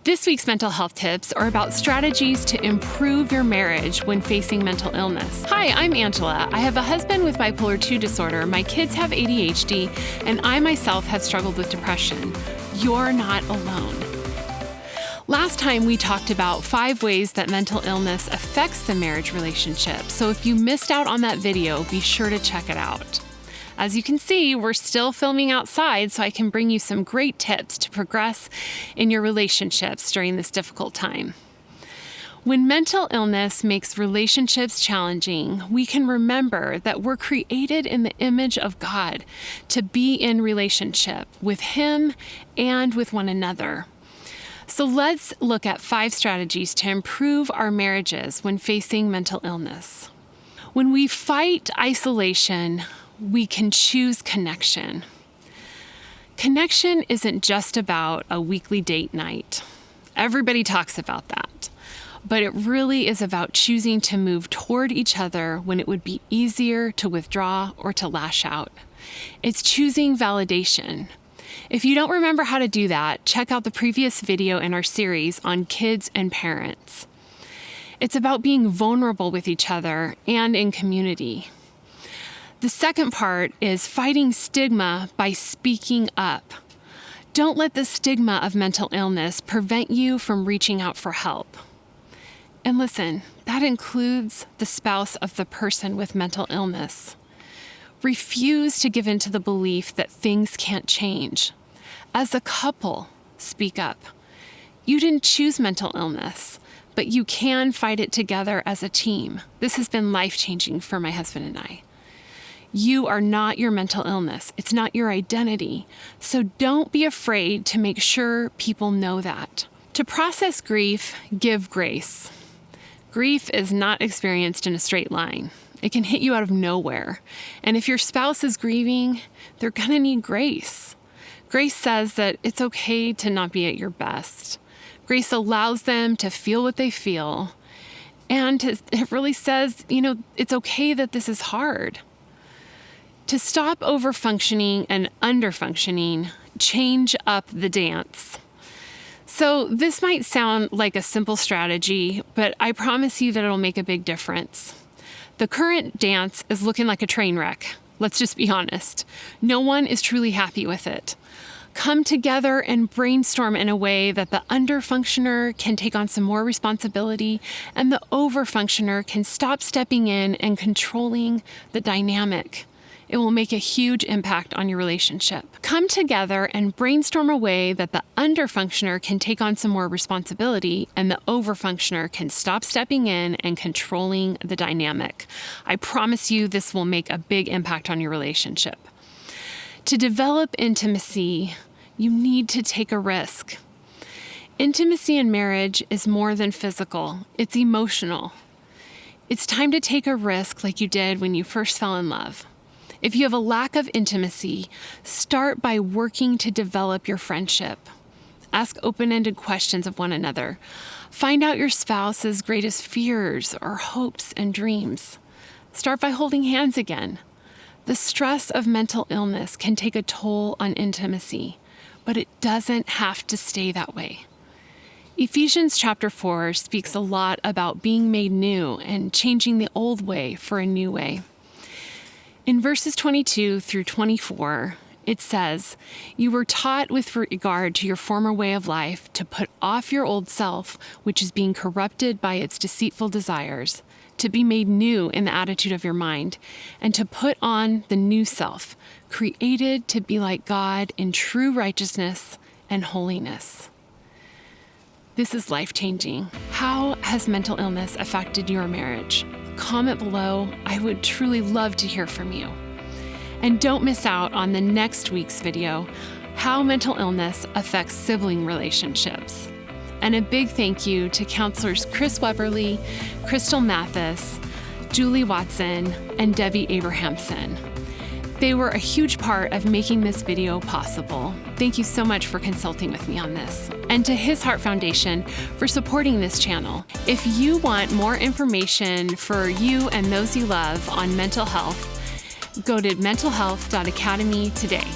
This week's mental health tips are about strategies to improve your marriage when facing mental illness. Hi, I'm Angela. I have a husband with bipolar II disorder, my kids have ADHD, and I myself have struggled with depression. You're not alone. Last time we talked about 5 ways that mental illness affects the marriage relationship, so if you missed out on that video, be sure to check it out. As you can see, we're still filming outside, so I can bring you some great tips to progress in your relationships during this difficult time. When mental illness makes relationships challenging, we can remember that we're created in the image of God to be in relationship with Him and with one another. So let's look at 5 strategies to improve our marriages when facing mental illness. When we fight isolation, we can choose connection. Connection isn't just about a weekly date night. Everybody talks about that. But it really is about choosing to move toward each other when it would be easier to withdraw or to lash out. It's choosing validation. If you don't remember how to do that, check out the previous video in our series on kids and parents. It's about being vulnerable with each other and in community. The second part is fighting stigma by speaking up. Don't let the stigma of mental illness prevent you from reaching out for help. And listen, that includes the spouse of the person with mental illness. Refuse to give in to the belief that things can't change. As a couple, speak up. You didn't choose mental illness, but you can fight it together as a team. This has been life-changing for my husband and I. You are not your mental illness. It's not your identity. So don't be afraid to make sure people know that. To process grief, give grace. Grief is not experienced in a straight line. It can hit you out of nowhere. And if your spouse is grieving, they're gonna need grace. Grace says that it's okay to not be at your best. Grace allows them to feel what they feel. And it really says, it's okay that this is hard. To stop over-functioning and under-functioning, change up the dance. So this might sound like a simple strategy, but I promise you that it'll make a big difference. The current dance is looking like a train wreck. Let's just be honest. No one is truly happy with it. Come together and brainstorm in a way that the under-functioner can take on some more responsibility and the over-functioner can stop stepping in and controlling the dynamic. It will make a huge impact on your relationship. Come together and brainstorm a way that the under-functioner can take on some more responsibility and the over-functioner can stop stepping in and controlling the dynamic. I promise you this will make a big impact on your relationship. To develop intimacy, you need to take a risk. Intimacy in marriage is more than physical. It's emotional. It's time to take a risk like you did when you first fell in love. If you have a lack of intimacy, start by working to develop your friendship. Ask open-ended questions of one another. Find out your spouse's greatest fears or hopes and dreams. Start by holding hands again. The stress of mental illness can take a toll on intimacy, but it doesn't have to stay that way. Ephesians chapter 4 speaks a lot about being made new and changing the old way for a new way. In verses 22 through 24, it says, "You were taught with regard to your former way of life to put off your old self, which is being corrupted by its deceitful desires, to be made new in the attitude of your mind, and to put on the new self, created to be like God in true righteousness and holiness." This is life-changing. How has mental illness affected your marriage? Comment below. I would truly love to hear from you. And don't miss out on the next week's video, How Mental Illness Affects Sibling Relationships. And a big thank you to counselors Chris Weberly, Crystal Mathis, Julie Watson, and Debbie Abrahamson. They were a huge part of making this video possible. Thank you so much for consulting with me on this. And to His Heart Foundation for supporting this channel. If you want more information for you and those you love on mental health, go to mentalhealth.academy today.